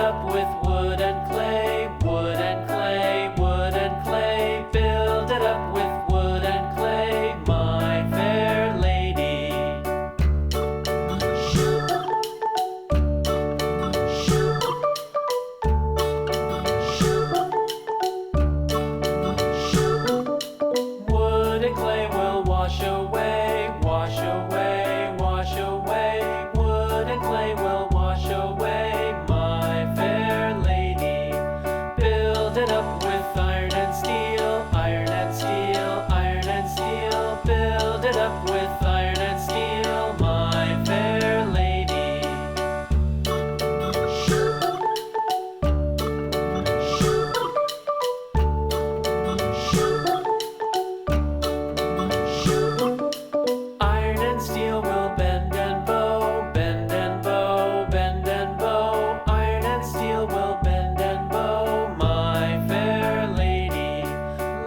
up with wood and clay, wood and clay, wood and clay. Build it up with wood and clay, my fair lady. Wood and clay will wash away, wash away, wash away. Wood and clay will wash away, my fair lady. Build it up with iron and steel, iron and steel, iron and steel. Build it up with iron and steel, my fair lady. Iron and steel will bend and bow, bend and bow, bend and bow. Iron and steel will bend and bow, my fair lady.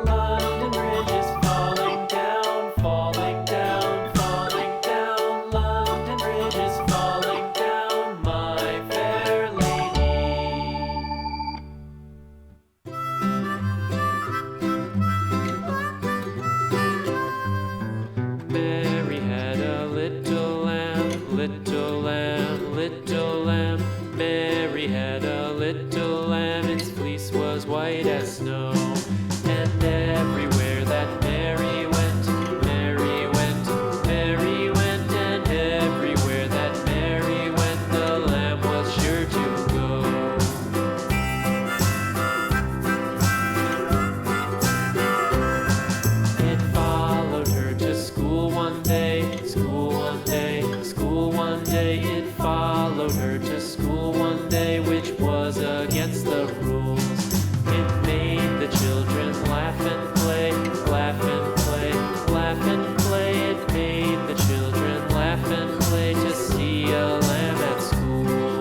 London Bridge is falling down, falling down, falling down. London Bridge is falling down, my fair lady. Mary had a little lamb, little lamb, little lamb. Mary had a little lamb, its fleece was white as snow. And everywhere that Mary went, Mary went, Mary went. And everywhere that Mary went, the lamb was sure to go. It followed her to school one day, school one day, school one day. It followed her to school one day, which was against the rules. It made the children laugh and play, laugh and play, laugh and play. It made the children laugh and play to see a lamb at school.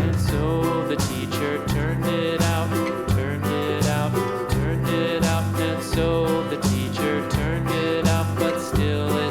And so the teacher turned it out, turned it out, turned it out. And so the teacher turned it out, but still it